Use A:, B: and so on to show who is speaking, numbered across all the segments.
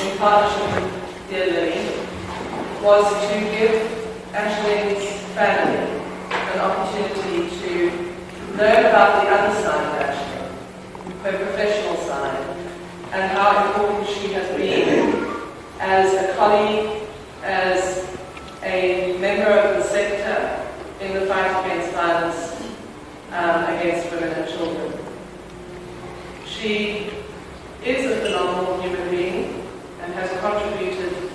A: in partnership with Dear Lily, was to give Ashley's family an opportunity to learn about the other side of Ashley, her professional side, and how important she has been as a colleague, as a member of the sector in the fight against violence against women and children. She is a phenomenal human being and has contributed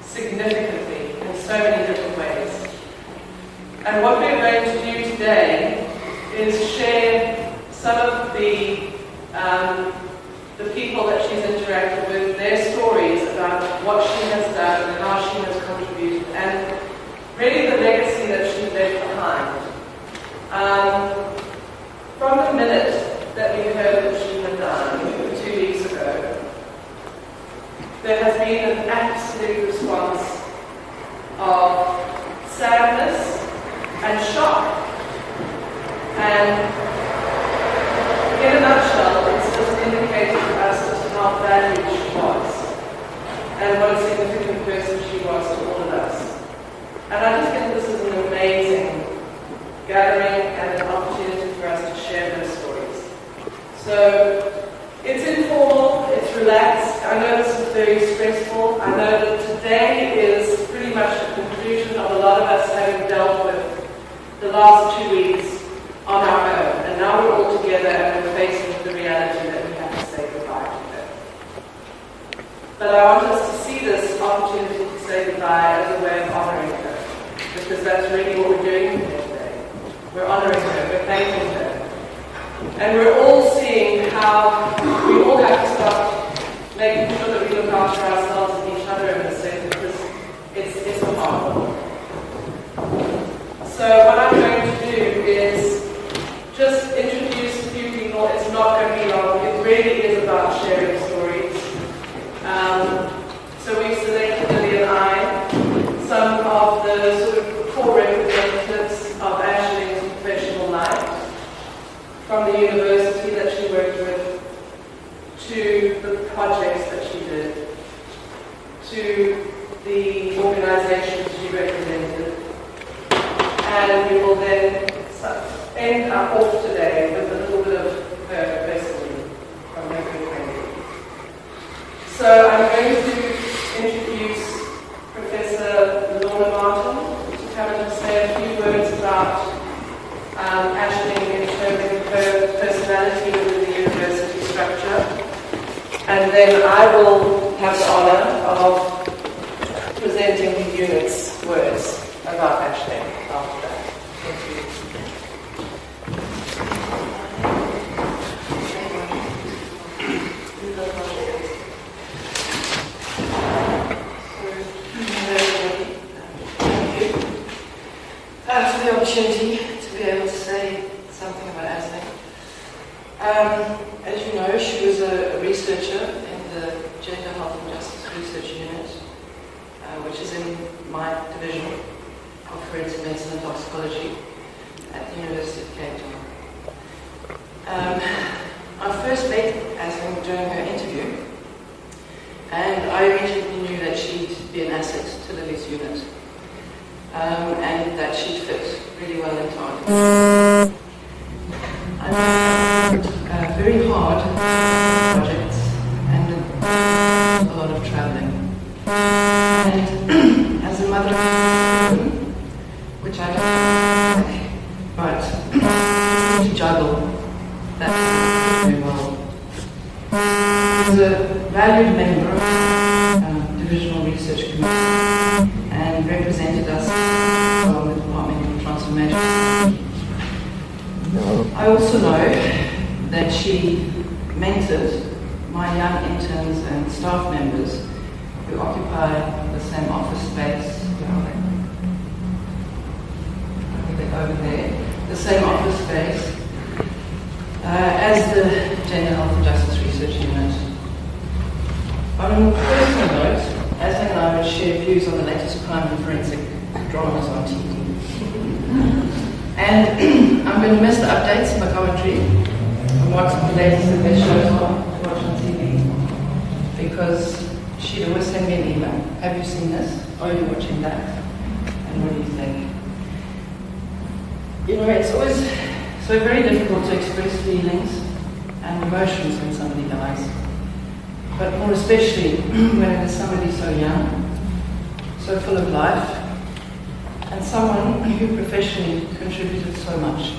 A: significantly in so many different ways. And what we're going to do today is share some of the people that she's interacted with, their stories about what she has done and how she has contributed, and really the legacy that she left behind. From the minute that we heard that she had died 2 weeks ago, there has been an absolute response of sadness and shock. And in a nutshell, it's just indicated to us just how valued she was and what a significant person she was to all of us. And I just think this is an amazing gathering and an opportunity for us to share those stories. So it's informal, it's relaxed. I know this is very stressful. I know that today is pretty much the conclusion of a lot of us having dealt with the last 2 weeks on our own. And now we're all together and we're facing the reality that we have to say goodbye to her. But I want us to see this opportunity to say goodbye as a way of honoring her, because that's really what we're doing here today. We're honoring her, we're thanking her. And we're all seeing how we all have to start making sure that we look after ourselves and each other in this sense, because it's a hard one. So what I'm going to do is just introduce a few people. It's not going to be long. It really is about sharing stories. So we've selected, Lily and I, some of the sort of core representatives of Ashley's professional life, from the university that she worked with, to the projects that she did, to the organizations she represented. And we will then end up off today with a little bit of her personally from her good friend. So I'm going to introduce Professor Lorna Martin to come and say a few words about Ashley in terms of her personality within the university structure. And then I will have the honor of presenting the unit's words about Ashley after that. Thank you.
B: For the opportunity to be able to say something about Ashley. As you know, she was a researcher in the Gender Health and Justice Research Unit, which is in my division of forensic medicine and toxicology at the University of Capetown. I first met Ashley during her interview, and I immediately knew that she'd be an asset to Lily's unit, and that she'd fit really well into our team. I worked very hard on projects and a lot of traveling. And as a mother of children, which I don't like, but to juggle that very well. She was a valued member of the Divisional Research Committee and represented us on the Department of Transformation. I also know that she mentored my young interns and staff members who occupy the same office space. I think they're over there. The same office space as the Gender Health and Justice Research Unit. On a more personal note, Ashley and I will share views on the latest crime and forensic dramas on TV. And I'm going to miss the updates and the commentary on what the latest and best shows are to watch on TV, because she'd always send me an email. Have you seen this? Are you watching that? And what do you think? You know, it's always so very difficult to express feelings and emotions when somebody dies. But more especially when it is somebody so young, so full of life, and someone who professionally contributed so much.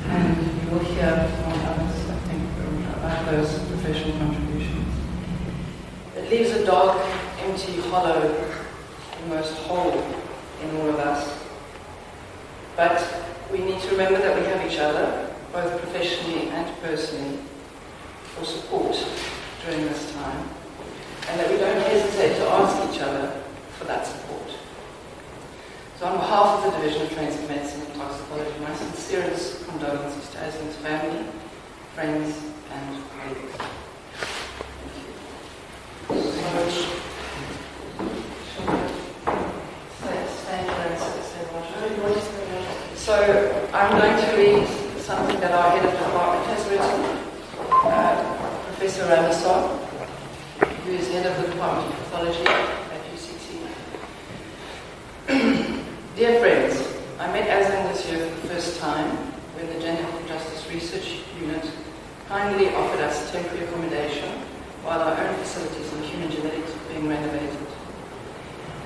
B: And you will hear from others, I think, about those professional contributions. It leaves a dark, empty, hollow, almost hole in all of us. But we need to remember that we have each other, both professionally and personally, for support during this time, and that we don't hesitate to ask each other for that support. So on behalf of the Division of Forensic Medicine and Toxicology, my sincerest condolences to Aslan's family, friends, and colleagues. Thank you. So much. So I'm going to read something that our head of department has written, Professor Ramaswamy, who is head of the Department of Pathology at UCT. Dear friends, I met Aslan this year for the first time when the Genital Justice Research Unit kindly offered us temporary accommodation while our own facilities in human genetics were being renovated.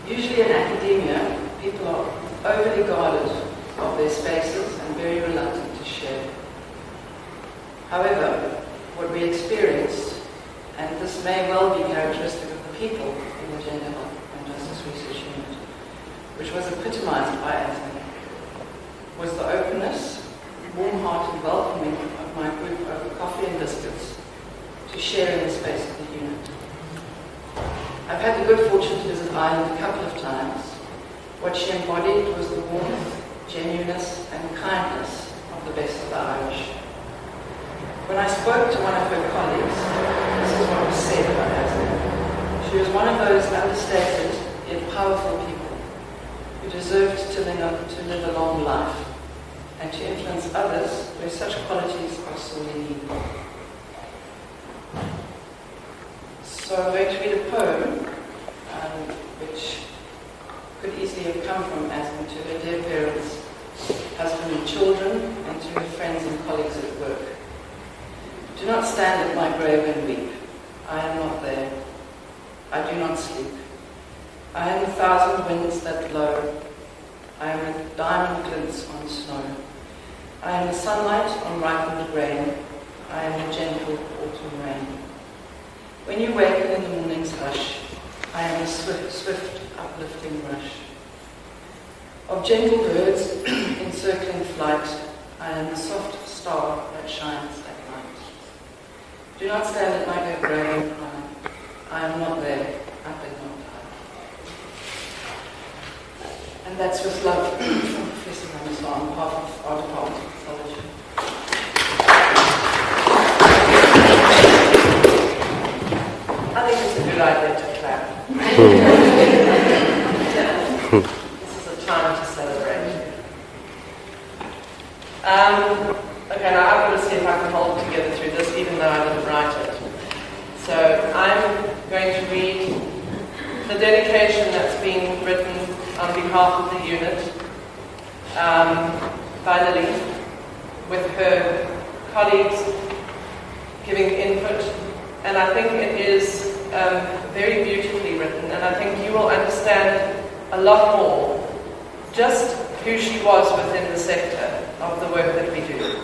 B: Usually in academia, people are overly guarded of their spaces and very reluctant to share. However, what we experienced, and this may well be characteristic of the people in the Gender Health and Justice Research Unit, which was epitomized by Anthony, was the openness, warm-hearted welcoming of my group over coffee and biscuits to share in the space of the unit. I've had the good fortune to visit Ireland a couple of times. What she embodied was the warmth, genuineness and kindness of the best of the Irish. When I spoke to one of her colleagues, this is what was said about Aslan. She was one of those understated yet powerful people who deserved to live a long life and to influence others where such qualities are sorely needed. So I'm going to read a poem which could easily have come from Aslan to her dear parents, husband and children, and to her friends and colleagues at work. Do not stand at my grave and weep. I am not there. I do not sleep. I am the thousand winds that blow. I am a diamond glints on snow. I am the sunlight on ripened grain. I am the gentle autumn rain. When you waken in the morning's hush, I am the swift uplifting rush of gentle birds encircling flight. I am the soft star that shines at night. Do not stand at my grave and cry. I am not there. I did not die. And that's with love from Professor Ramaswamy on behalf of our Department of Pathology. I think it's a good idea to clap. This is a time to celebrate. Okay, now I've got to see if I can hold it together through this, even though I didn't write it. So I'm going to read the dedication that's been written on behalf of the unit by Lily, with her colleagues giving input. And I think it is very beautifully written, and I think you will understand a lot more just who she was within the sector of the work that we do.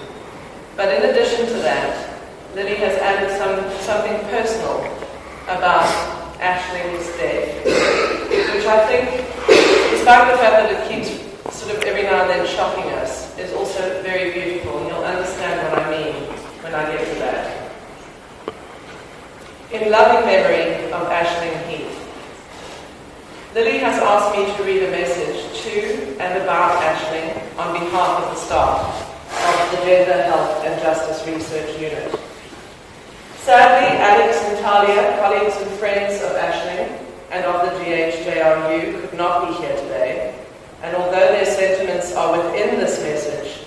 B: But in addition to that, Lily has added something personal about Ashling's death, which I think, despite the fact that it keeps sort of every now and then shocking us, is also very beautiful, and you'll understand what I mean when I get to that. In loving memory of Aisling Heath, Lily has asked me to read a message to and about Aisling on behalf of the staff of the Gender Health and Justice Research Unit. Sadly, Alex and Talia, colleagues and friends of Aisling and of the GHJRU, could not be here today, and although their sentiments are within this message,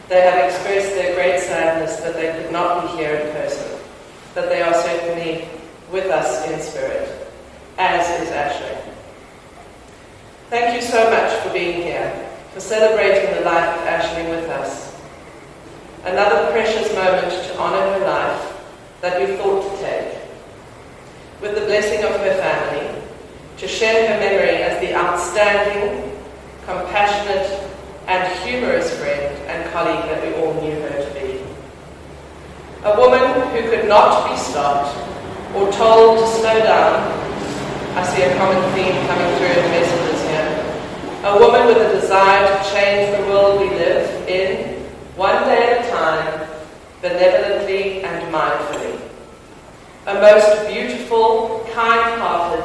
B: they have expressed their great sadness that they could not be here in person, but they are certainly
A: with us in spirit, as is Ashley. Thank you so much for being here, for celebrating the life of Ashley with us. Another precious moment to honour her life that we thought to take. With the blessing of her family, to share her memory as the outstanding, compassionate, and humorous friend and colleague that we all knew her to be. A woman who could not be stopped or told to slow down. I see a common theme coming through in the messages here. A woman with a desire to change the world we live in, one day at a time, benevolently and mindfully. A most beautiful, kind-hearted,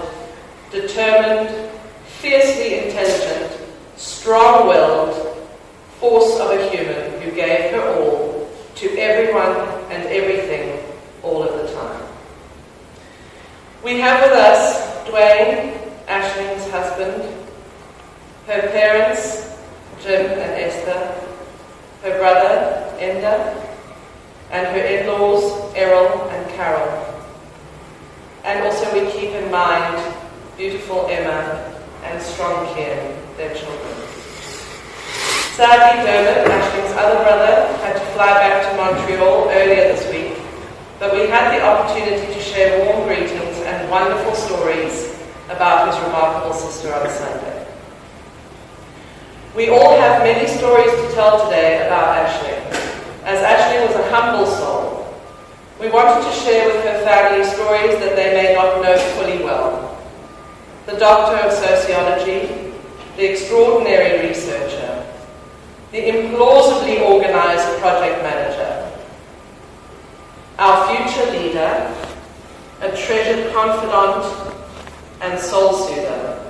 A: determined, fiercely intelligent, strong-willed force of a human who gave her all to everyone and everything all of the time. We have with us Dwayne, Ashling's husband, her parents, Jim and Esther, her brother, Enda, and her in-laws, Errol and Carol. And also we keep in mind beautiful Emma and strong Kian, their children. Sadly, Dermot, Ashling's other brother, had to fly back to Montreal earlier this week, but we had the opportunity to share warm greetings and wonderful stories about his remarkable sister on Sunday. We all have many stories to tell today about Ashling, as Ashling was a humble soul. We wanted to share with her family stories that they may not know fully well. The doctor of sociology, the extraordinary researcher, the implausibly organized project manager, our future leader, a treasured confidant and soul soother,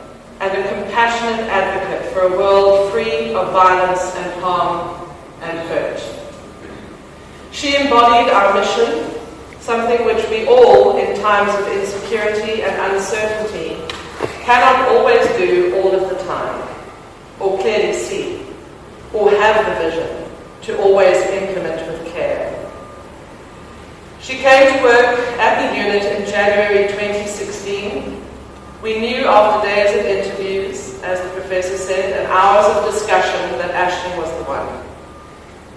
A: and a compassionate advocate for a world free of violence and harm and hurt. She embodied our mission, something which we all, in times of insecurity and uncertainty, cannot always do all of the time, or clearly see, or have the vision to always implement with care. She came to work at the unit in January 2016. We knew after days of interviews, as the professor said, and hours of discussion that Ashling was the one.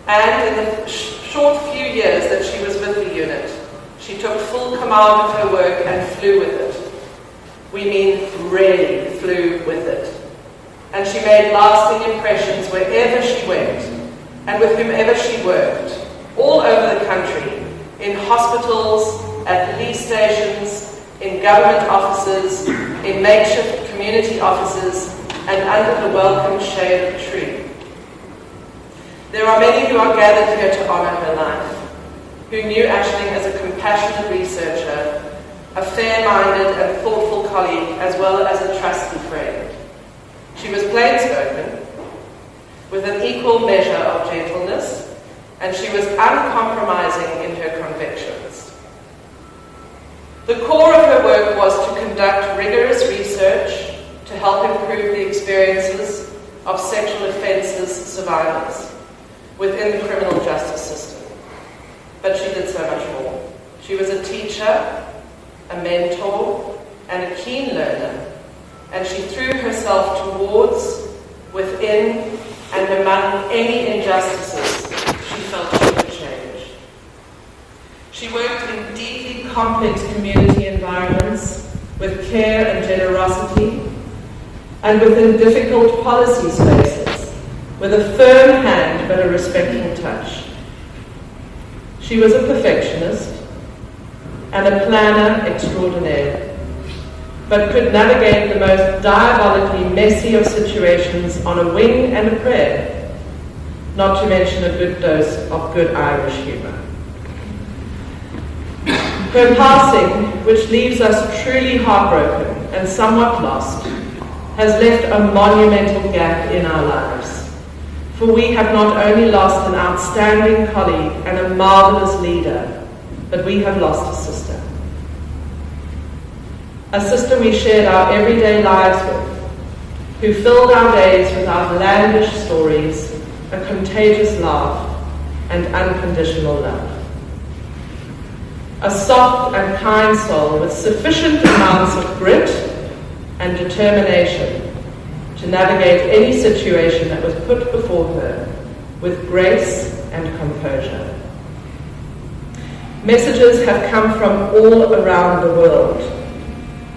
A: And in the short few years that she was with the unit, she took full command of her work and flew with it. We mean really flew with it. And she made lasting impressions wherever she went and with whomever she worked, all over the country, in hospitals, at police stations, in government offices, in makeshift community offices, and under the welcome shade of a tree. There are many who are gathered here to honour her life, who knew Ashling as a compassionate researcher, a fair-minded and thoughtful colleague, as well as a trusty friend. She was plain-spoken, with an equal measure of gentleness, and she was uncompromising in her convictions. The core of her work was to conduct rigorous research to help improve the experiences of sexual offences survivors within the criminal justice system. But she did so much more. She was a teacher, a mentor, and a keen learner, and she threw herself towards, within, and among any injustices she felt she could change. She worked in deeply complex community environments with care and generosity, and within difficult policy spaces, with a firm hand but a respectful touch. She was a perfectionist and a planner extraordinaire, but could navigate the most diabolically messy of situations on a wing and a prayer, not to mention a good dose of good Irish humour. Her passing, which leaves us truly heartbroken and somewhat lost, has left a monumental gap in our lives. For we have not only lost an outstanding colleague and a marvellous leader, but we have lost a sister. A sister we shared our everyday lives with, who filled our days with outlandish stories, a contagious laugh, and unconditional love. a soft and kind soul with sufficient amounts of grit and determination to navigate any situation that was put before her with grace and composure. Messages have come from all around the world,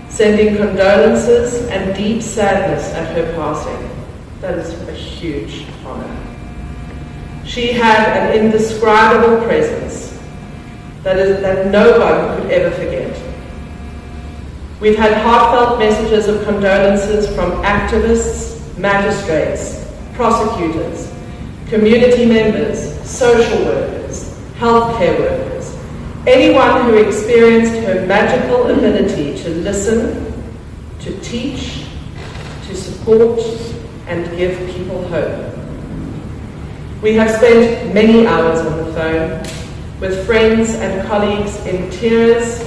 A: sending condolences and deep sadness at her passing. That is a huge honor. She had an indescribable presence that no one could ever forget. We've had heartfelt messages of condolences from activists, magistrates, prosecutors, community members, social workers, healthcare workers, anyone who experienced her magical ability to listen, to teach, to support, and give people hope. We have spent many hours on the phone with friends and colleagues in tears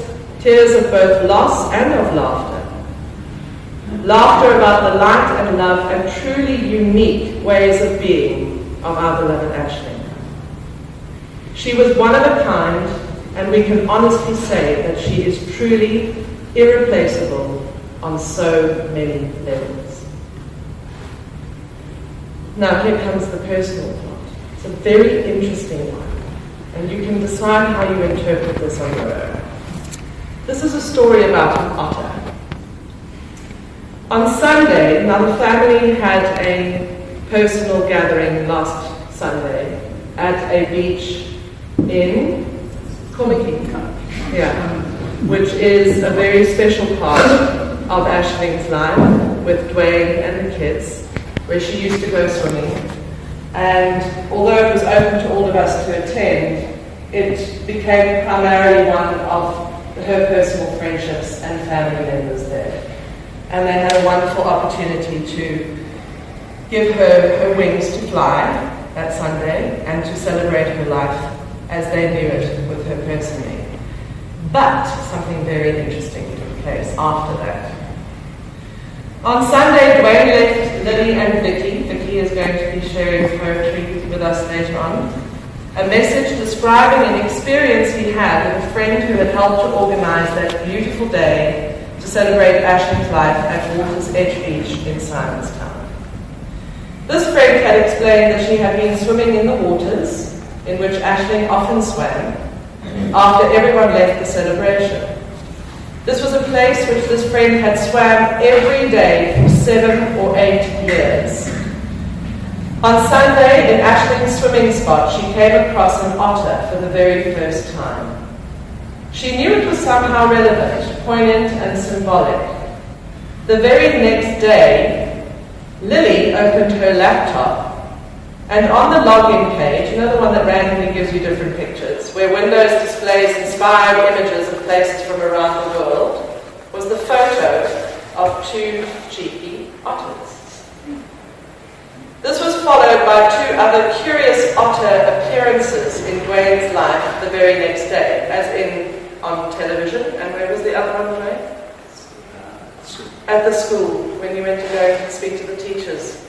A: of both loss and of laughter. Laughter about the light and love and truly unique ways of being of our beloved Aisling. She was one of a kind, and we can honestly say that she is truly irreplaceable on so many levels. Now here comes the personal part. It's a very interesting one, and you can decide how you interpret this on your own. This is a story about an otter. On Sunday, now the family had a personal gathering last Sunday at a beach in McCormack, which is a very special part of Aisling's life with Dwayne and the kids, where she used to go swimming. And although it was open to all of us to attend, it became primarily one of her personal friendships and family members there. And they had a wonderful opportunity to give her wings to fly that Sunday and to celebrate her life as they knew it with her personally. But something very interesting took place after that. On Sunday, Dwayne left Lily and Vicky. Vicky is going to be sharing poetry with us later on. A message describing an experience he had with a friend who had helped to organize that beautiful day to celebrate Aisling's life at Water's Edge Beach in Simonstown. This friend had explained that she had been swimming in the waters in which Aisling often swam after everyone left the celebration. This was a place which this friend had swam every day for 7 or 8 years. On Sunday, in Aisling's swimming spot, she came across an otter for the very first time. She knew it was somehow relevant, poignant, and symbolic. The very next day, Lily opened her laptop, and on the login page, you know the one that randomly gives you different pictures, where Windows displays inspired images of places from around the world, was the photo of 2 cheeky otters. This was followed by 2 other curious otter appearances in Dwayne's life the very next day, as in on television. And where was the other one, Dwayne? At the school, when you went to go and speak to the teachers.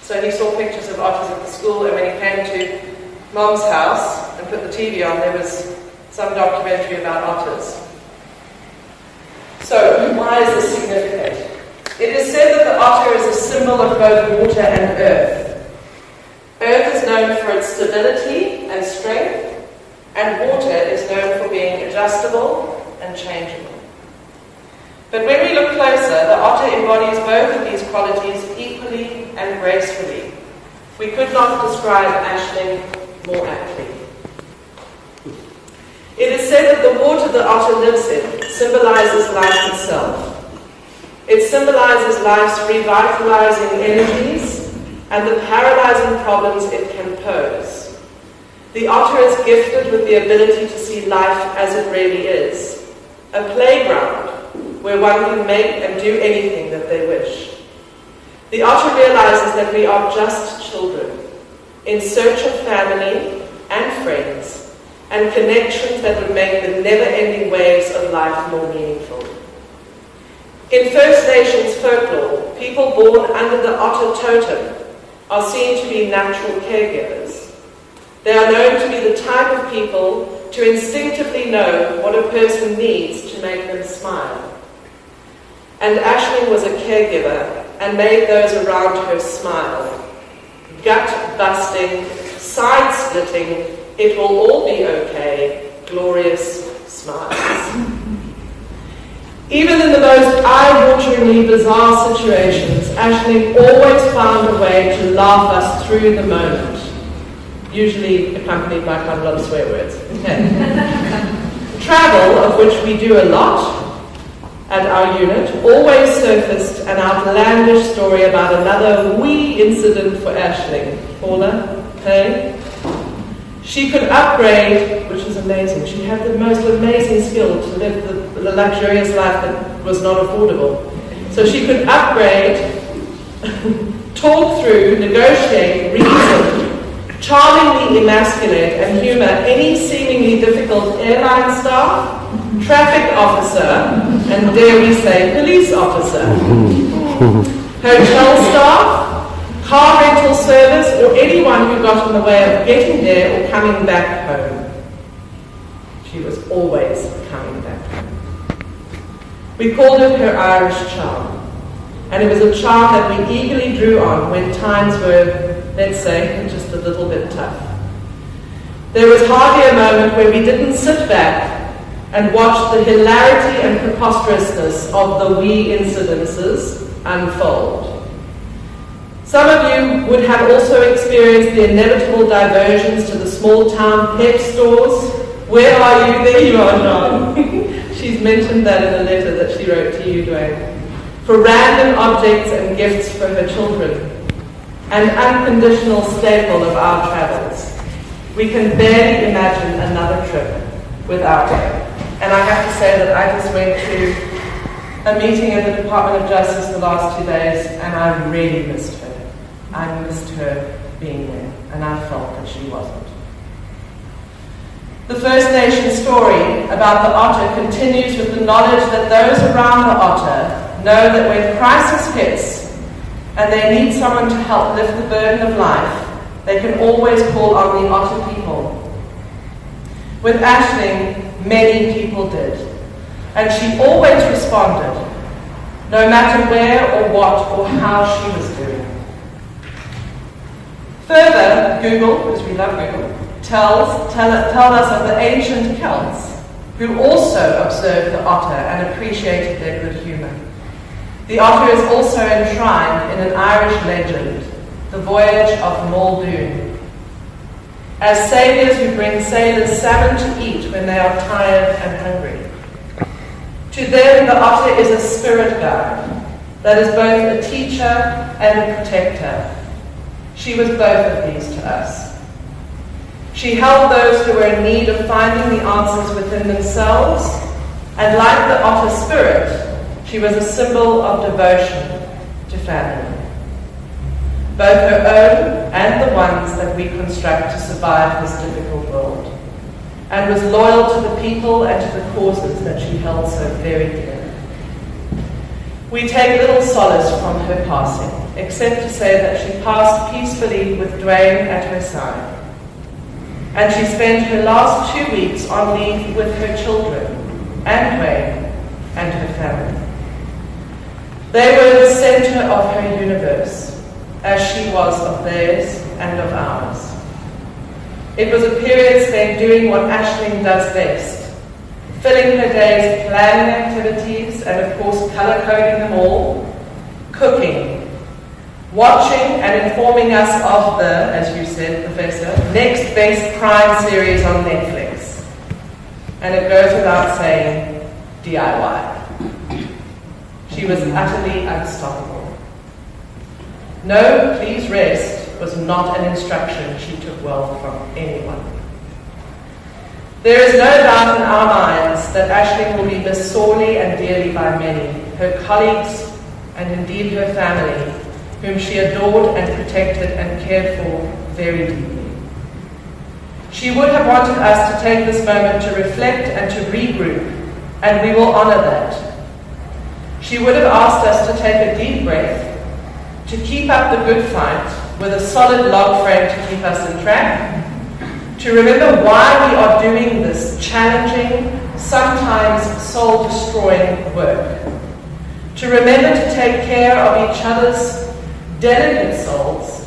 A: So he saw pictures of otters at the school, and when he came to Mom's house and put the TV on, there was some documentary about otters. So, why is this significant? It is said that the otter is a symbol of both water and earth. Earth is known for its stability and strength, and water is known for being adjustable and changeable. But when we look closer, the otter embodies both of these qualities equally and gracefully. We could not describe Aisling more aptly. It is said that the water the otter lives in symbolizes life itself. It symbolizes life's revitalizing energies and the paralyzing problems it can pose. The otter is gifted with the ability to see life as it really is, a playground where one can make and do anything that they wish. The otter realizes that we are just children, in search of family and friends, and connections that would make the never-ending waves of life more meaningful. In First Nations folklore, people born under the otter totem are seen to be natural caregivers. They are known to be the type of people to instinctively know what a person needs to make them smile. And Aisling was a caregiver and made those around her smile. Gut-busting, side-splitting, it will all be okay, glorious smiles. Even in the most eye-wateringly bizarre situations, Aisling always found a way to laugh us through the moment, usually accompanied by quite a lot of swear words. Travel, of which we do a lot at our unit, always surfaced an outlandish story about another wee incident for Aisling. Paula, hey? She could upgrade, which is amazing. She had the most amazing skill to live the luxurious life that was not affordable. So she could upgrade, talk through, negotiate, reason, charmingly emasculate and humour any seemingly difficult airline staff, traffic officer, and dare we say, police officer, hotel staff, car rental service, or anyone who got in the way of getting there or coming back home. She was always coming back home. We called it her Irish charm, and it was a charm that we eagerly drew on when times were, let's say, just a little bit tough. There was hardly a moment where we didn't sit back and watch the hilarity and preposterousness of the wee incidences unfold. Some of you would have also experienced the inevitable diversions to the small town pet stores. Where are you? There you are, John. She's mentioned that in a letter that she wrote to you, Dwayne. For random objects and gifts for her children. An unconditional staple of our travels. We can barely imagine another trip without her. And I have to say that I just went to a meeting at the Department of Justice the last 2 days, and I really missed her. I missed her being there, and I felt that she wasn't. The First Nation story about the otter continues with the knowledge that those around the otter know that when crisis hits and they need someone to help lift the burden of life, they can always call on the otter people. With Aisling, many people did, and she always responded, no matter where or what or how she was doing. Further, Google, because we love Google, tell us of the ancient Celts, who also observed the otter and appreciated their good humour. The otter is also enshrined in an Irish legend, the voyage of Muldoon, as saviours who bring sailors salmon to eat when they are tired and hungry. To them, the otter is a spirit guide that is both a teacher and a protector. She was both of these to us. She helped those who were in need of finding the answers within themselves, and like the otter spirit, she was a symbol of devotion to family. Both her own and the ones that we construct to survive this difficult world, and was loyal to the people and to the causes that she held so very dear. We take little solace from her passing, except to say that she passed peacefully with Dwayne at her side. And she spent her last 2 weeks on leave with her children, and Dwayne, and her family. They were the centre of her universe, as she was of theirs and of ours. It was a period spent doing what Aisling does best, filling her days planning activities and of course colour-coding them all, cooking, watching and informing us of the, as you said, Professor, next best crime series on Netflix. And it goes without saying, DIY. She was utterly unstoppable. No, please rest was not an instruction she took well from anyone. There is no doubt in our minds that Aisling will be missed sorely and dearly by many, her colleagues and indeed her family, whom she adored and protected and cared for very deeply. She would have wanted us to take this moment to reflect and to regroup, and we will honour that. She would have asked us to take a deep breath, to keep up the good fight with a solid log frame to keep us in track, to remember why we are doing this challenging, sometimes soul-destroying work. To remember to take care of each other's delicate souls,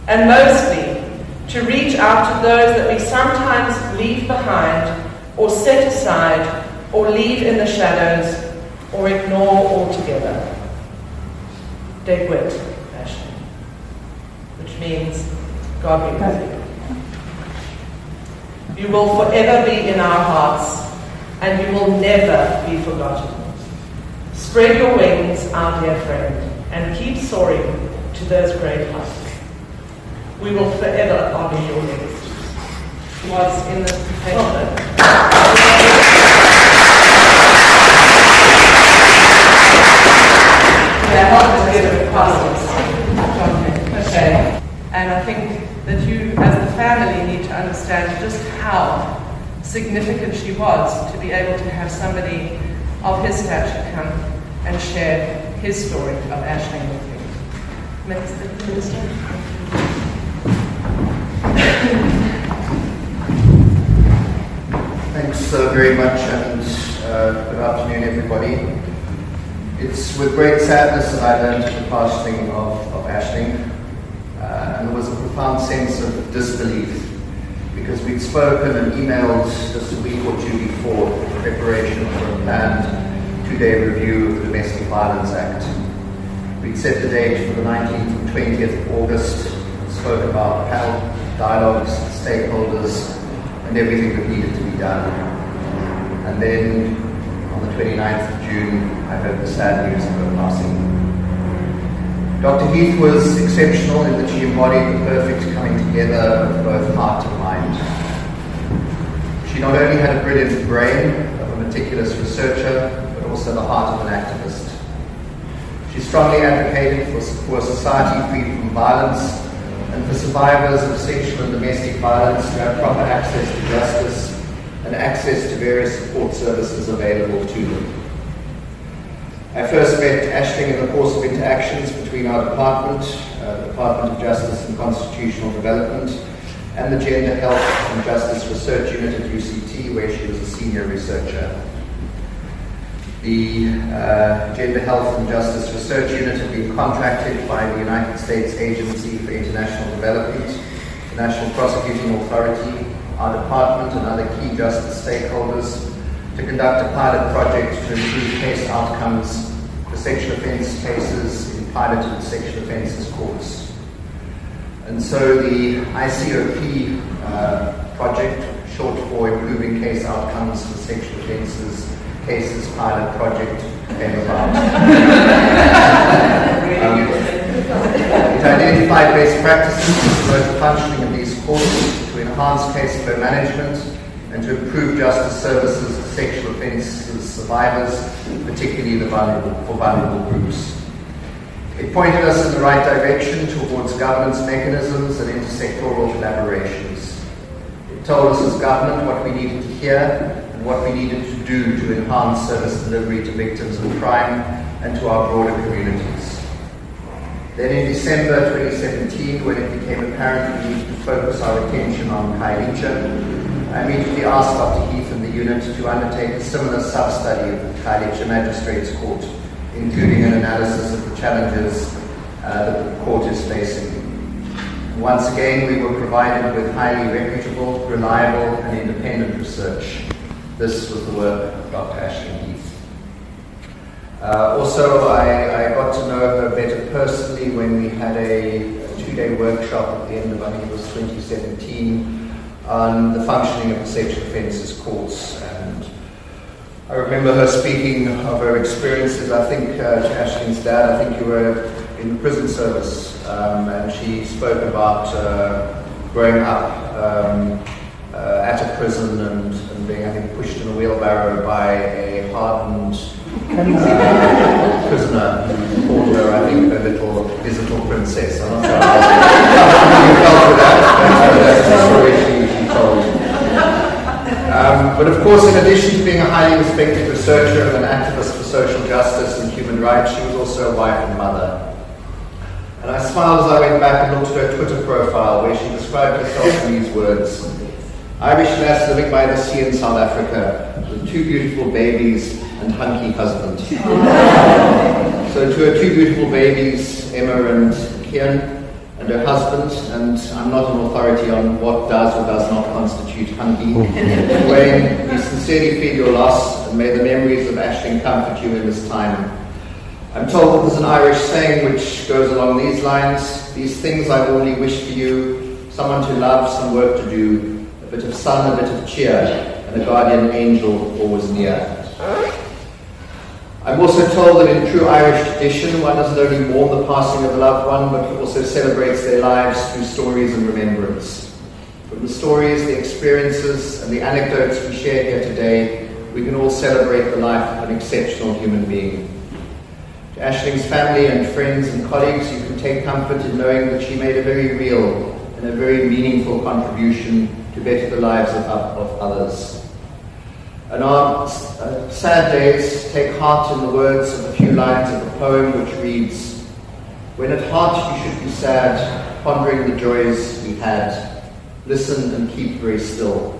A: and mostly to reach out to those that we sometimes leave behind, or set aside, or leave in the shadows, or ignore altogether. Deg wit, Ashley, which means God be with you. You will forever be in our hearts, and you will never be forgotten. Spread your wings, our dear friend, and keep soaring to those great heights. We will forever honor your legacy. Was in this pamphlet. Okay. And I think that you, as the family, need to understand just how significant she was to be able to have somebody of his stature come and share his story of Ashling with you. Minister?
C: Thanks very much, and good afternoon, everybody. It's with great sadness that I learned the passing of Ashling, and there was a profound sense of disbelief, because we'd spoken and emailed just a week or two before in preparation for a planned 2-day review of the Domestic Violence Act. We'd set the date for the 19th and 20th of August, spoke about panel dialogues, stakeholders, and everything that needed to be done. And then on the 29th of June, I heard the sad news of her passing. Dr. Heath was exceptional in that she embodied the perfect coming together of both heart and mind. She not only had a brilliant brain of a meticulous researcher, but also the heart of an activist. She strongly advocated for a society free from violence, and for survivors of sexual and domestic violence to have proper access to justice and access to various support services available to them. I first met Ashling in the course of interactions between our department, the Department of Justice and Constitutional Development, and the Gender Health and Justice Research Unit at UCT, where she was a senior researcher. The Gender Health and Justice Research Unit had been contracted by the United States Agency for International Development, the National Prosecuting Authority, our department and other key justice stakeholders to conduct a pilot project to improve case outcomes for sexual offence cases in piloted sexual offences courts. And so the ICOP project, short for Improving Case Outcomes for Sexual Offences Cases Pilot Project, came about. It identified best practices to promote the functioning of these courts, to enhance case flow management, and to improve justice services to sexual offences survivors, particularly for vulnerable groups. It pointed us in the right direction towards governance mechanisms and intersectoral collaborations. It told us as government what we needed to hear and what we needed to do to enhance service delivery to victims of crime and to our broader communities. Then in December 2017, when it became apparent we needed to focus our attention on Khayelitsha, I immediately asked Dr. Heath and the unit to undertake a similar sub-study of the Khayelitsha Magistrates Court, including an analysis of the challenges that the court is facing. Once again, we were provided with highly reputable, reliable, and independent research. This was the work of Dr. Ashling Heath. Also, I got to know her better personally when we had a 2-day workshop at the end of, I think it was 2017, on the functioning of the sexual offences courts. And I remember her speaking of her experiences. I think to Ashling's dad, I think you were in the prison service, and she spoke about growing up at a prison and being, I think, pushed in a wheelbarrow by a hardened prisoner who called her, I think, his little princess. I'm not sure how you felt with that, but that's the story she told. But of course, in addition to being a highly respected researcher and an activist for social justice and human rights, she was also a wife and mother. And I smiled as I went back and looked at her Twitter profile, where she described herself in these words: Irish lass living by the sea in South Africa with 2 beautiful babies and hunky husband. So to her 2 beautiful babies, Emma and Kian, and her husband, and I'm not an authority on what does or does not constitute hunky. Wayne, we sincerely feel your loss, and may the memories of Aisling comfort you in this time. I'm told that there's an Irish saying which goes along these lines: these things I only wish for you, someone to love, some work to do, a bit of sun, a bit of cheer, and a guardian angel always near. I'm also told that in true Irish tradition, one doesn't only mourn the passing of a loved one, but also celebrates their lives through stories and remembrance. From the stories, the experiences, and the anecdotes we share here today, we can all celebrate the life of an exceptional human being. To Aisling's family and friends and colleagues, you can take comfort in knowing that she made a very real and a very meaningful contribution to better the lives of others. And our sad days take heart in the words of a few lines of a poem which reads, "When at heart you should be sad, pondering the joys we had, listen and keep very still.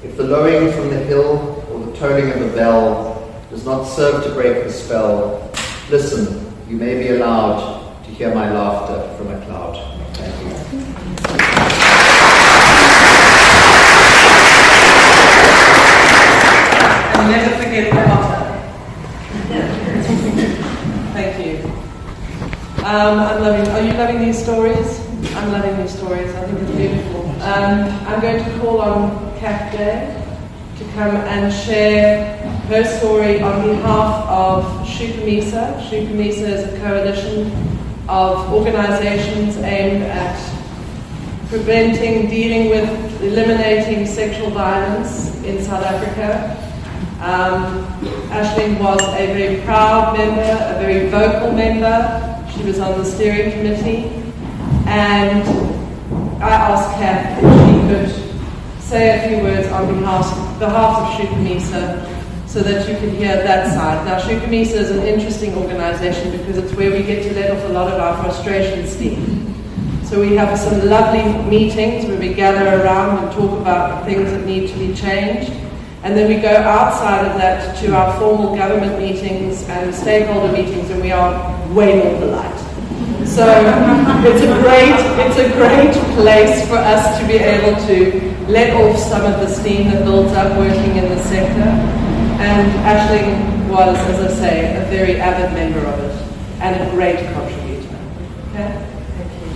C: If the lowing from the hill or the tolling of the bell does not serve to break the spell, listen, you may be allowed to hear my laughter from a cloud." Thank you.
A: Never forget the butter. Thank you. Are you loving these stories? I'm loving these stories. I think it's beautiful. I'm going to call on Kat Day to come and share her story on behalf of Shupamisa. Shupamisa is a coalition of organizations aimed at preventing, dealing with, eliminating sexual violence in South Africa. Aisling was a very proud member, a very vocal member. She was on the steering committee, and I asked Kat if she could say a few words on behalf of Shupamisa so that you can hear that side. Now, Shupamisa is an interesting organization because it's where we get to let off a lot of our frustration steam. So we have some lovely meetings where we gather around and talk about things that need to be changed. And then we go outside of that to our formal government meetings and stakeholder meetings, and we are way more polite. So it's a great place for us to be able to let off some of the steam that builds up working in the sector. And Aisling was, as I say, a very avid member of it and a great contributor. Okay? Thank you.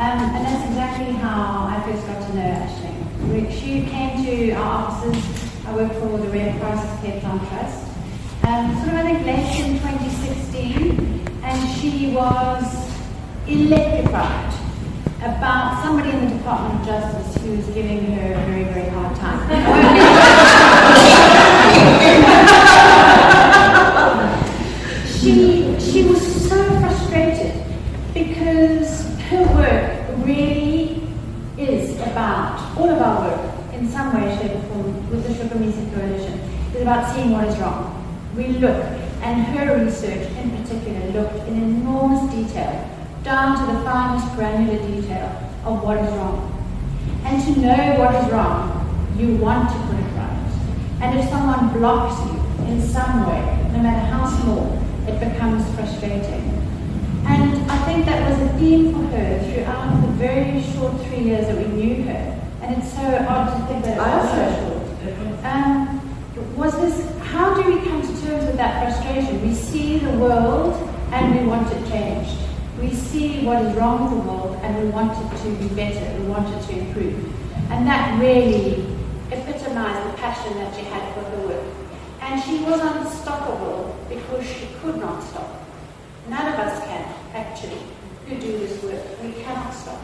D: And that's exactly how I first got to know Aisling. She came to our offices. I worked for the Red Cross's Capetown Trust. Sort of, I think, late in 2016, and she was electrified about somebody in the Department of Justice who was giving her a very, very hard time. She was so frustrated because her work really is about, all of our work, in some way, shape or form, with the Shupamisa Coalition, is about seeing what is wrong. We look, and her research in particular looked in enormous detail, down to the finest granular detail of what is wrong. And to know what is wrong, you want to put it right. And if someone blocks you in some way, no matter how small, it becomes frustrating. And I think that was a theme for her throughout the very short 3 years that we knew her. And it's so odd to think that it was so short. Was this, how do we come to terms with that frustration? We see the world and we want it changed. We see what is wrong with the world and we want it to be better, we want it to improve. And that really epitomized the passion that she had for her work. And she was unstoppable because she could not stop. None of us can, actually, who do this work. We cannot stop.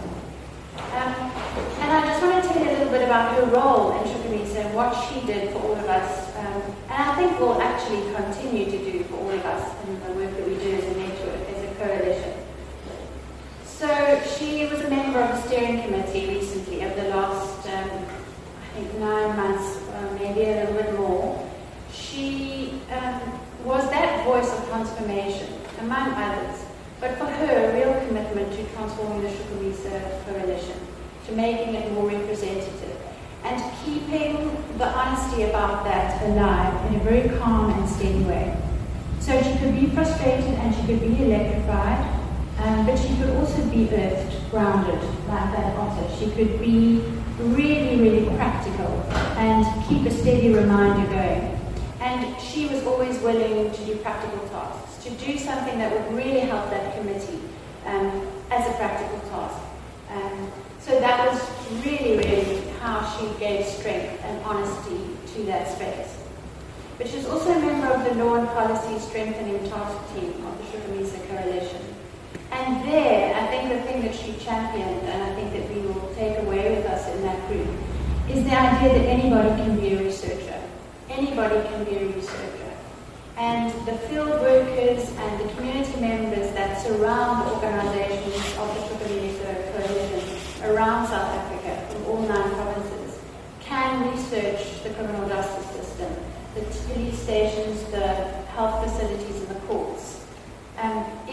D: And I just want to tell you a little bit about her role in Shupamisa and what she did for all of us. And I think will actually continue to do for all of us in the work that we do as a network, as a coalition. So she was a member of the steering committee recently over the last, I think 9 months, maybe a little bit more. She was to making it more representative, and keeping the honesty about that alive in a very calm and steady way. So she could be frustrated and she could be electrified, but she could also be earthed, grounded, like that otter. She could be really, really practical and keep a steady reminder going. And she was always willing to do practical tasks, to do something that would really help that committee as a practical task. So that was really, really how she gave strength and honesty to that space. But she was also a member of the Law and Policy Strengthening Task Team of the Shukumisa Coalition. And there, I think the thing that she championed, and I think that we will take away with us in that group, is the idea that anybody can be a researcher. Anybody can be a researcher. And the field workers and the community members that surround the organizations of the Shukumisa Coalition around South Africa, from all 9 provinces, can research the criminal justice system, the police stations, the health facilities, and the courts,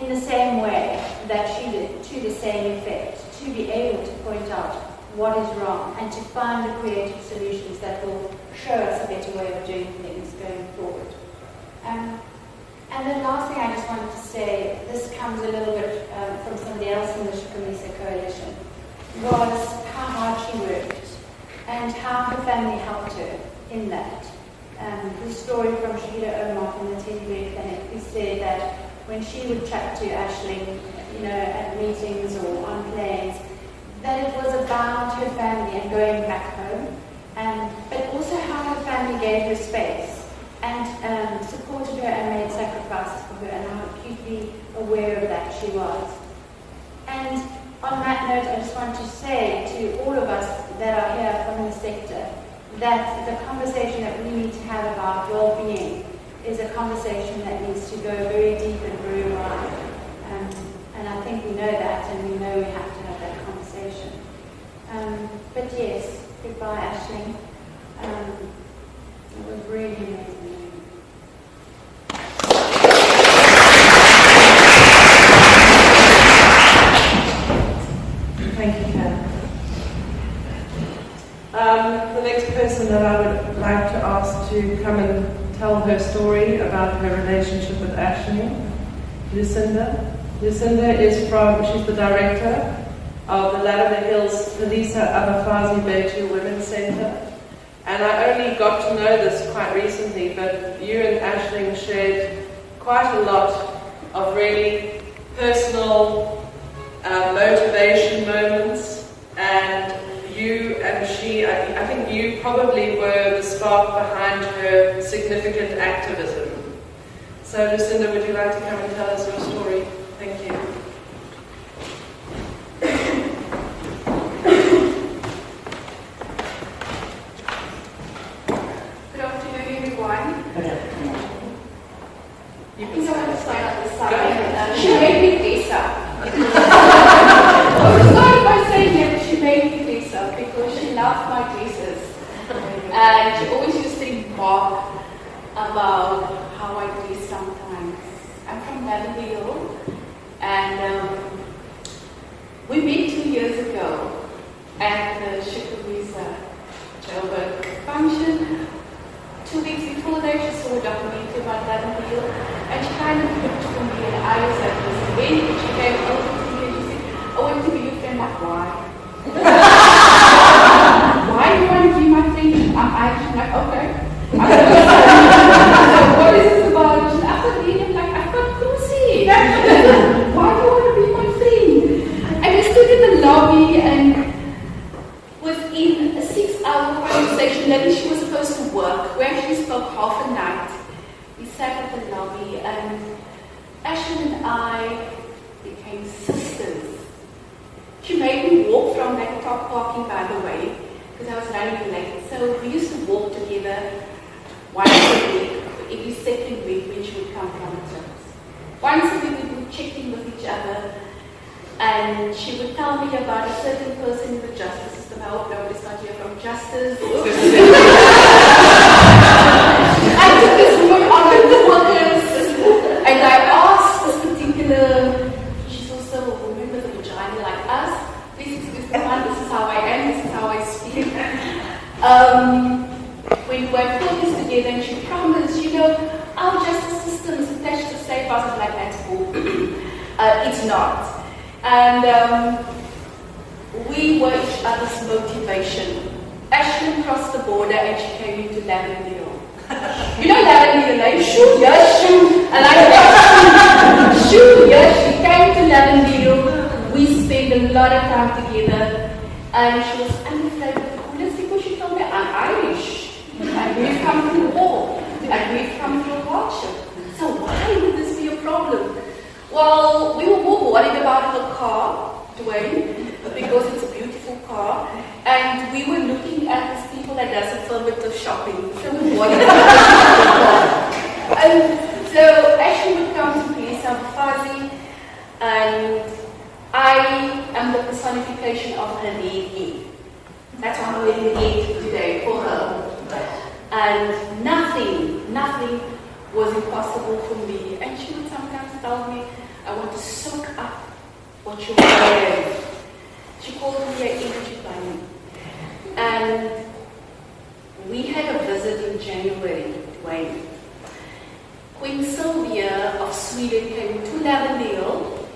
D: in the same way that she did, to the same effect, to be able to point out what is wrong and to find the creative solutions that will show us a better way of doing things going forward. And the last thing I just wanted to say, this comes a little bit from somebody else in the Shukumisa Coalition, was how hard she worked and how her family helped her in that. The story from Shahida Omar from the Teddy Bear Clinic, who said that when she would chat to Aisling, at meetings or on planes, that it was about her family and going back home, but also how her family gave her space and supported her and made sacrifices for her, and how acutely aware of that she was. And on that note, I just want to say to all of us that are here from the sector that the conversation that we need to have about well-being is a conversation that needs to go very deep and very wide. And I think we know that, and we know we have to have that conversation. But yes, goodbye, Aisling. It was really amazing.
A: Thank you, Kat. The next person that I would like to ask to come and tell her story about her relationship with Aisling, Lucinda. Lucinda she's the director of the Lavender Hills Felisa Abafazi Betu Women's Centre. And I only got to know this quite recently, but you and Aisling shared quite a lot of really personal motivation moments, and you and she, I think you probably were the spark behind her significant activism. So Lucinda, would you like to come and tell us your story? Thank you.
E: Good afternoon, everyone.
A: You
E: I think I want to start at the
A: Go
E: side.
A: ahead.
E: She made me dress up. I will start by saying that she made me dress up because she loved my dresses. And she always used to remark about how I dress sometimes. I'm from Lavender Hill, and we met 2 years ago at the Shukumisa Joburg function. 2 weeks before that, she saw a documentary about Lavender Hill, and she kind of looked for me, and I was at this event, and she came over to me and she said, I want to be your friend. Like, why? Why do you want to be my friend? I'm Irish. I'm like, okay. So what is this about? She said, after reading, like, I've got Lucy. Why do you want to be my friend? And we stood in the lobby, and within a 6-hour conversation that she was supposed to work, we actually spoke half a night. We sat at the lobby, and Ashley and I became sisters. She made me walk from that top parking, by the way, because I was running late. So we used to walk together once a week, every second week when she would come from the trips. Once a week we would check in with each other, and she would tell me about a certain person in the justice system. I hope nobody's not here from justice. I took this woman on the focus, and I asked this particular, she's also a woman with a vagina like us, please excuse the someone, this is how I am, this is how I speak. We were focused together and she promised, our justice system is attached to safe houses like that. It's not. And we were each other's motivation. Ashlyn crossed the border and she came into Lavendale. You know Lavendale, like, shoot, yes, shoot. And I said, shoot, yes, she came to Lavendale. We spent a lot of time together. And she was unafraid of the coolest because she told me, I'm Irish. And we've come through war. And we've come through hardship. So why would this be a problem? Well, we were more worried about her car, Dwayne, because it's a beautiful car. And we were looking at these people that does affirmative shopping. So we worried about the car. And so Ashley would come to me, some fuzzy, and I am the personification of her deity. That's why I'm wearing it today for her. And nothing was impossible for me. And she would sometimes tell me, I want to soak up what you're wearing. She called me an energy bunny. And we had a visit in January, Dwayne. Queen Sylvia of Sweden came to Lavendale.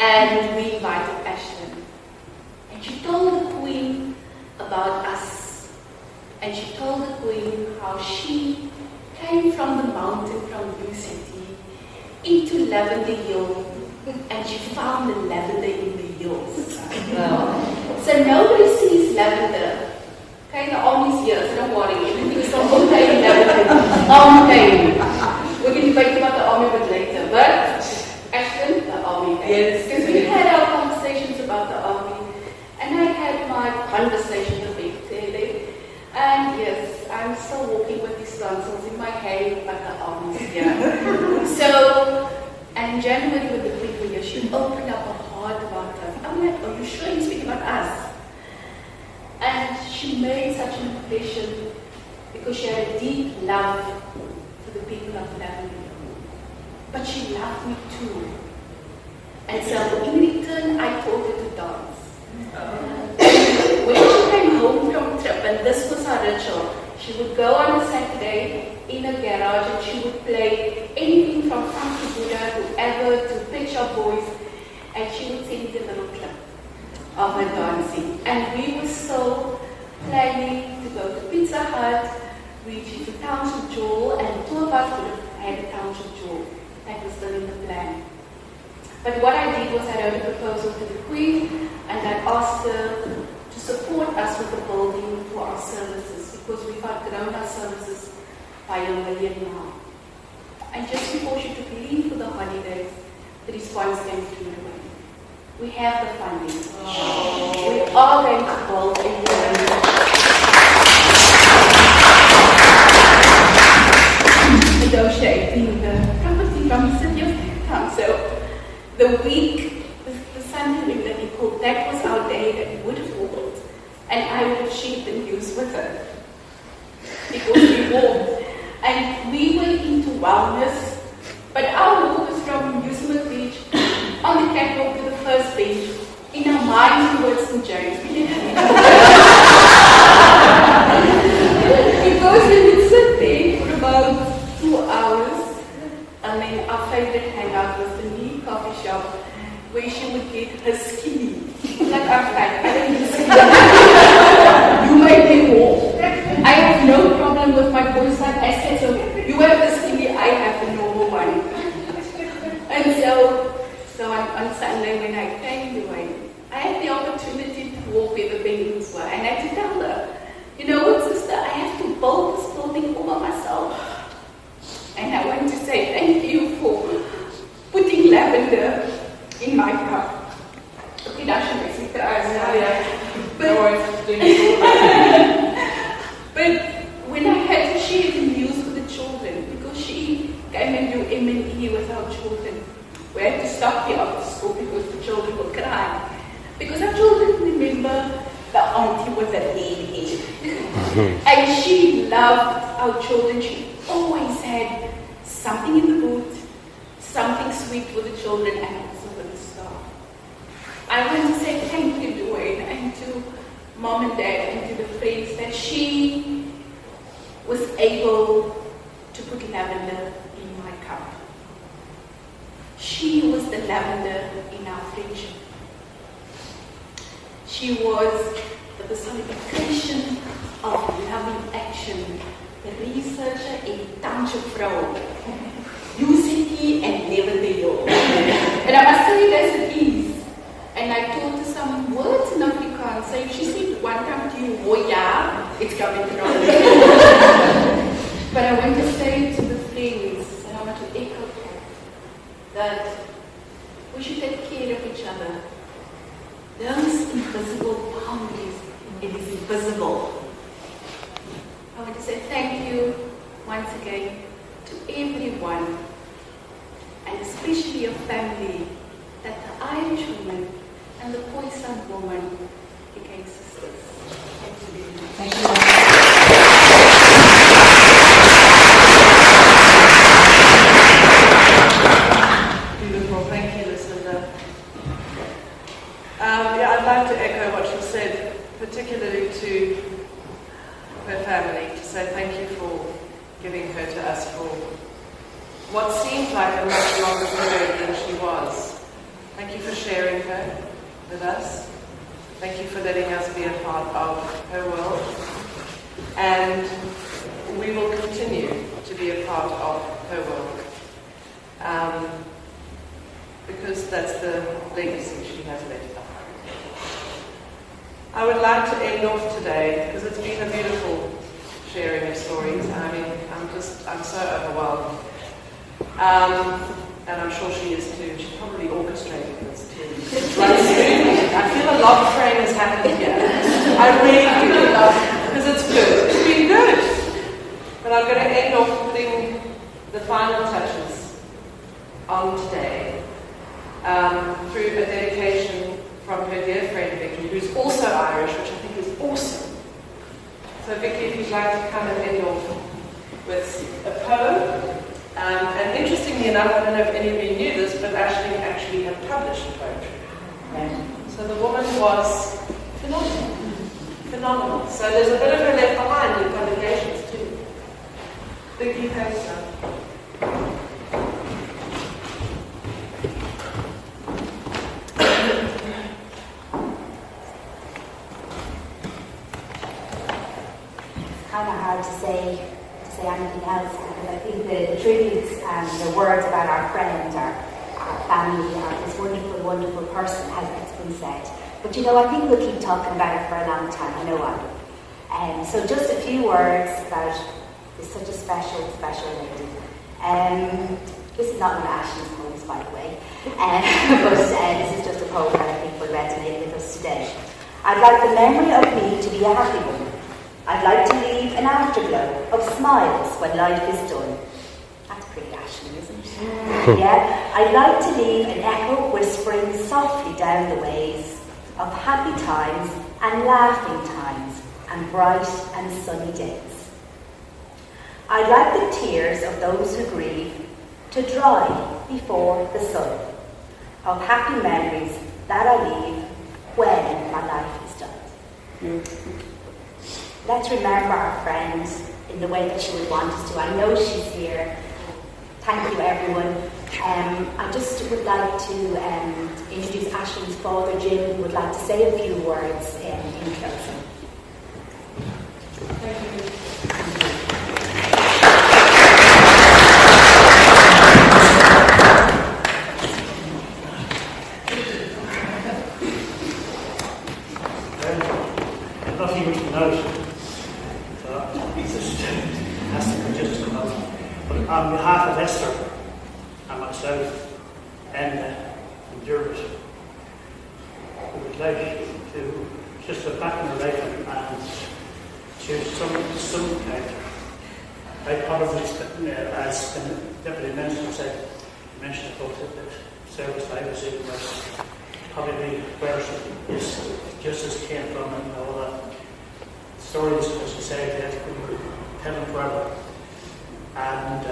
E: And we invited Ashlyn. And she told the Queen about us. And she told the Queen how she came from the mountain from Blue City into Lavendale and she found the lavender in the hills. So nobody sees lavender. Okay, the army's here, so don't worry. Everything's still okay in lavender. Army came. We're going to debate about the army a bit later. But Ashlyn, the army came.
A: Yes.
E: Because we had our conversations about the army. And I had my conversations with Big Tele. And yes, I'm still walking with these tonsils in my hand, but the army's here. So, and in January when the Queen was here, she opened up her heart about us. I'm like, are you sure you speak about us? And she made such an impression because she had a deep love for the people of Lavendale. But she loved me too. And so in return, I taught her to dance. When she came home from trip, and this was her ritual, she would go on a Saturday in a garage and she would play anything from Funky Buddha to Ever to Pet Shop Boys, and she would send me a little clip of her dancing. And we were still planning to go to Pizza Hut, reach to Township Jewel, and two of us would have had a Township Jewel. That was still in the plan. But what I did was I wrote a proposal to the Queen and I asked her to support us with the building for our services because we've outgrown our services by $1 million now. And just before she took leave for the holidays, the response came through the way. We have the funding. We are going to build a negotiating the property from the city of Capetown. So the week, the Sunday that he called, that was our day that we would have walked. And I would have shared the news with her. Because we walked. And we were into wellness. But our walk was from Newsmith Beach on the catwalk to the first bench. In our minds towards St. James. We didn't because we would sit there for about 2 hours. And then our favorite hangout was the new coffee shop where she would get her skinny. Like I'm fat, I don't need skinny. You make me walk. I have no problem with my voice like I said, so you have the skinny, I have the normal one. And so on Sunday when I came away, I had the opportunity to walk where the penguins were. And I had to tell her, you know what, sister, I have to build this building all by myself. And I want to say thank you for putting lavender in my car. Okay, that should make sense. But when I had to share the news with the children, because she came and do M&E with our children, we had to stop here after school because the children were crying. Because our children remember the auntie with the red hair. And she loved our children. She always had something in the boot, something sweet for the children and also for the staff. I want to say thank you, Dwayne. She was the personification of loving action, the researcher in Tantje Vrouw. Lucy and never the yo. And I must say it as it is. And I taught her some words in Afrikaans. So if she said one time to you, oh yeah, it's coming from me. But I want to say to the friends, and I want to echo that we should take care of each other. Those invisible boundaries, it is invisible. I want to say thank you once again to everyone, and especially your family, that the Irish woman and the Khoisan woman became sisters. Thank you very much.
B: Thank you.
A: Beautiful, thank you, Lucinda. Yeah, I'd like to echo what she said, particularly to her family, to say thank you for giving her to us for what seemed like a much longer period than she was. Thank you for sharing her with us. Thank you for letting us be a part of her world. And we will continue to be a part of her world. Because that's the legacy she has left behind. I would like to end off today, because it's been a beautiful sharing of stories. I mean, I'm so overwhelmed. And I'm sure she is too. She's probably orchestrating this too. I feel a love train has happened here. I really do. Because it's good. It's been good. But I'm going to end off putting the final touches on today through a dedication from her dear friend Vicky, who's also Irish, which I think is awesome. So Vicky, if you'd like to come and end off with a poem. And interestingly enough, I don't know if any of you knew this, but Aisling actually had published poetry. Right? So the woman was phenomenal. Phenomenal. So there's a bit of her left behind in publications too. Vicky, thanks.
F: Kind of hard to say anything else, because I think the tributes and the words about our friend, our family, this wonderful, wonderful person, as it's been said. But you know, I think we'll keep talking about it for a long time. I know I will. So just a few words about this such a special, special lady. This is not one of Ashley's poems, by the way, but this is just a poem that I think will resonate with us today. I'd like the memory of me to be a happy one. I'd like to leave an afterglow of smiles when life is done. That's pretty Ashley, isn't it? Yeah. I'd like to leave an echo whispering softly down the ways of happy times and laughing times and bright and sunny days. I'd like the tears of those who grieve to dry before the sun of happy memories that I leave when my life is done. Let's remember our friends in the way that she would want us to. I know she's here. Thank you, everyone. I just would like to introduce Ashley's father, Jim, who would like to say a few words in closing.
A: Thank you.
G: Nothing we can note. Just come out. But on behalf of Esther and myself and Dermot, we would like to just look back in her life and choose some character. I probably, as the Deputy Minister said, mentioned about the service I was in, was probably where his justice came from and all that. Stories, as you said, that we could tell them forever. And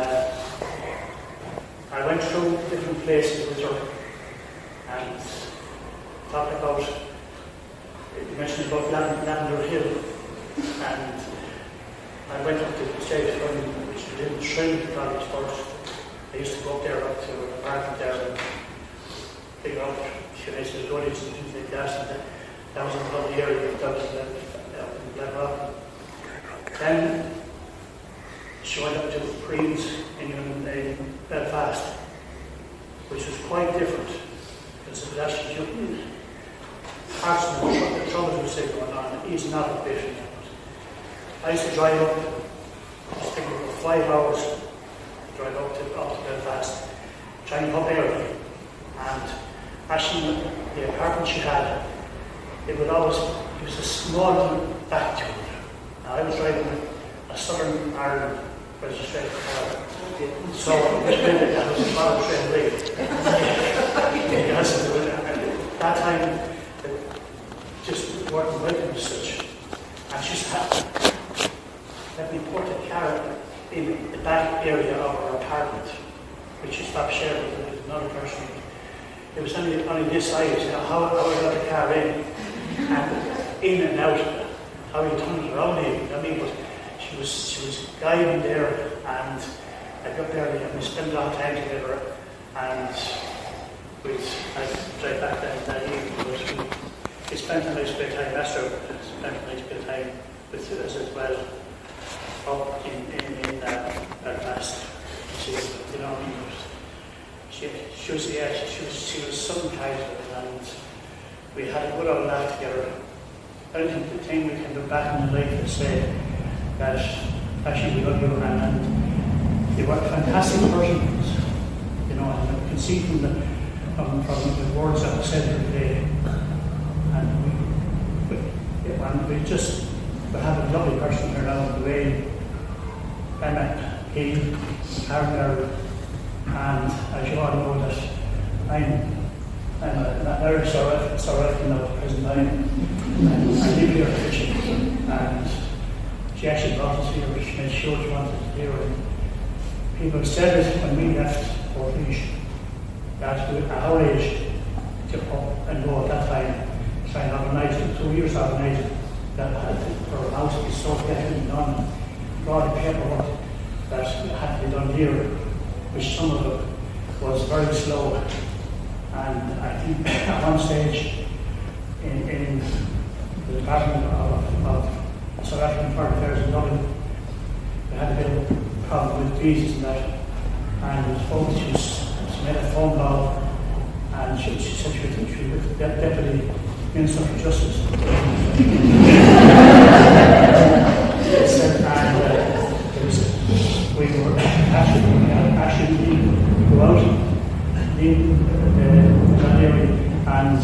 G: I went through different places with her and talked about, you mentioned about Lavender Hill, and I went up to the stage when she didn't Trinity College first. I used to go up there, up to an apartment there and figure out she makes the goodies and things like that. And That was a lovely area. That was in Glenrock. Then she went up to Queen's in Belfast, which was quite different because it was actually parts of the trouble was still going on. He's not a bit. I used to drive up, just think about 5 hours, drive up to Belfast, trying to come early. And actually, the apartment she had, it was a small little back to it. Now, I was driving a Southern Ireland registered car. So it was meant that was a lot of train away. Yes, at that time, it just weren't welcome as such. And she's happy. Let me put a car in the back area of her apartment, which she stopped sharing with another person. It was only this size, how I got the car in and out, how he turned it around even. I mean, but she was guiding there, and I got there and we spent a lot of time together, and I drive back that evening. We spent a nice bit of time, Esther spent a nice bit of time with us as well, up in Belfast. You know, she was so tired, and we had a good old laugh together. I think the thing we can look back in the life and say that actually we got you, and they were fantastic persons, you know, and you can see from the words that were said here today, and we have a lovely person here now, the way Emma, Kate, Karen, and as you all know that I'm an Irish South African now at the present time. I live here in Kitchen, and she actually brought us here, but she made sure she wanted us here. And people said it when we left Portage, that at our age, to up and go at that time, trying to organise 2 years organised that for a house to be so definitely done, brought the paperwork that had to be done here, which some of it was very slow. And I think at one stage in the Department of South African Foreign Affairs in Dublin, we had a bit of a problem with visas and that. And she made a phone call, and she said she was with the Deputy Minister for Justice. We were actually to go out, leave that area, and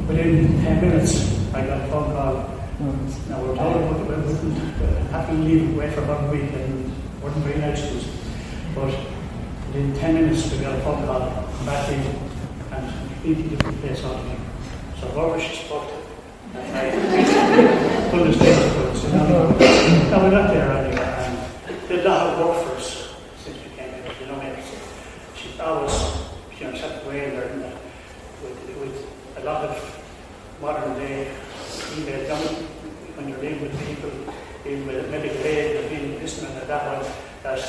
G: within 10 minutes I got a phone call. Now we're told we wouldn't have to leave away for about a week, and wasn't very nice to us. But within 10 minutes we got a phone call, come back in, and a completely different place altogether. So whoever she spoke to, I couldn't stay for us. Now we're not there anyway, and did a lot of work for us since we came here. You know, she's always, set the way in there with a lot of modern day email done when you're dealing with people, dealing with a medical aid, dealing with this and that one, that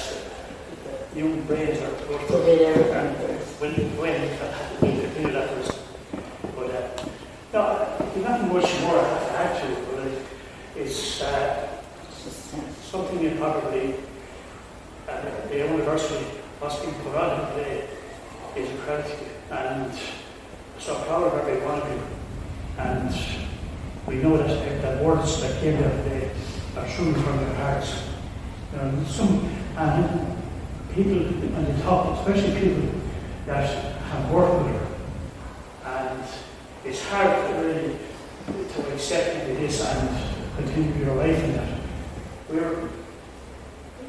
G: human brains are going to be there, and when you do that was. But no, there's nothing much more I have to add to it, but it's something you probably, the university, what's being put on today is incredible, and so proud of every one of you. And we know that the words that came there today are true from their hearts. And people, when they talk, especially people that have worked with her, and it's hard to really to accept this and continue your life in that. We're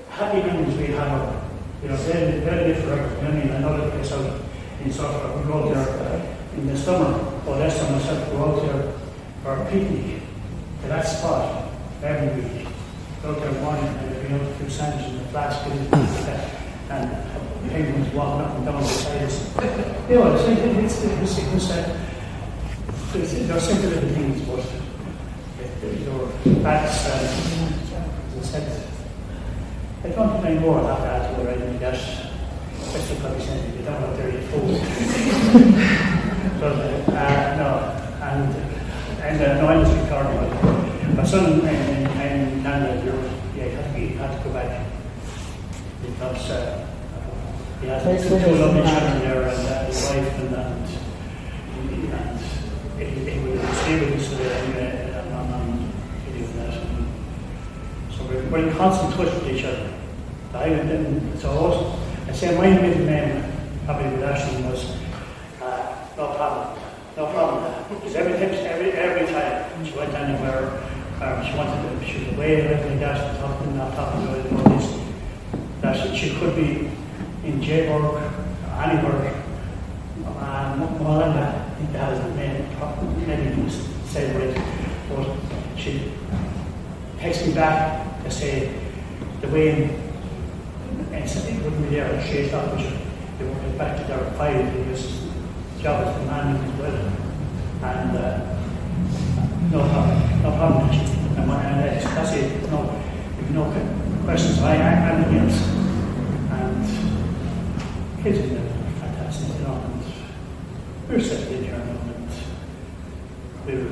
G: happy memories we have. They'll live forever. I mean, another place out in Suffolk, we go out there in the summer, or last summer myself, go out there for a picnic to that spot every week. Go out there morning and there'll be out a few sandwiches in the flask and penguins walking up and down the sides. They're simple little things, but your backs, as I said, I don't think any more of that to where I guess. Especially probably saying they don't have their food. But no, and no, I was recording, but my son and Nana, he had to go back because he had two lovely children there and his wife and he would stay with us on video and that. So we're in constant touch with each other. I say my middle name, probably with Ashton, was no problem. No problem. Because every time she went anywhere, she was away or anything like that, not talking to anybody, that she could be in Jaybird or anywhere. Melinda, I think that was the name, maybe say right, but she texted me back to say the way and said it wouldn't be there at 3 o'clock, which they won't get back to there at 5 because the job is demanding as well. And no problem actually. And that's it, no questions, I'm against. And kids are fantastic, and we're settled in here and we're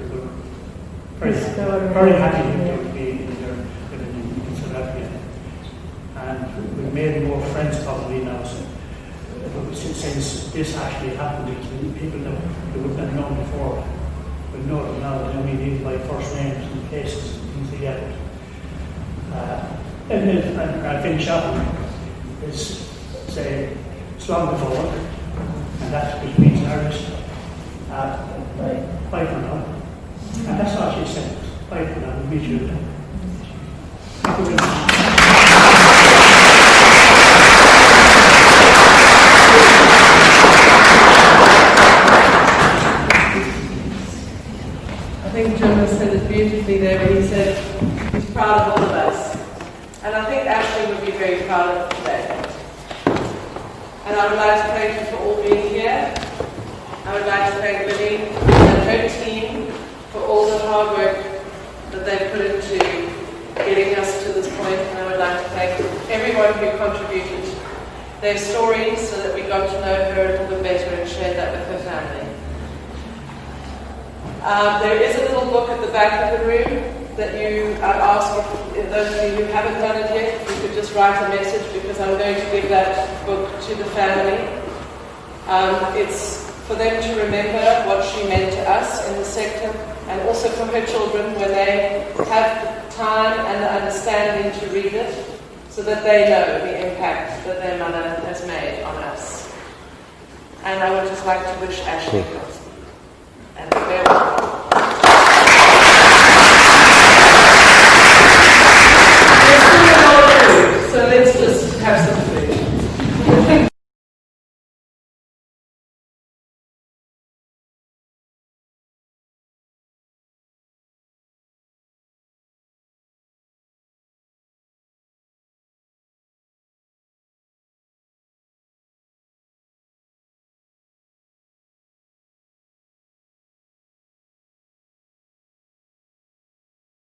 G: very happy to be here living in South Africa. And we've made more friends probably now since this actually happened. It's people that we wouldn't have known before. We know them now, they only need by first names and places and things like that. And I finish up is say slum before, and that's which means Irish. Bye for now. And that's all she said. Bye for now, we'll meet you again. Thank you very much.
A: I think Jim has said it beautifully there when he said he's proud of all of us. And I think Ashley would be very proud of today. And I would like to thank you for all being here. I would like to thank Lily and her team for all the hard work that they've put into getting us to this point. And I would like to thank everyone who contributed their stories so that we got to know her a little bit better and shared that with her family. There is a little book at the back of the room that I'd ask if those of you who haven't done it yet, if you could just write a message, because I'm going to give that book to the family. It's for them to remember what she meant to us in the sector, and also for her children when they have the time and the understanding to read it, so that they know the impact that their mother has made on us. And I would just like to wish Ashley and farewell.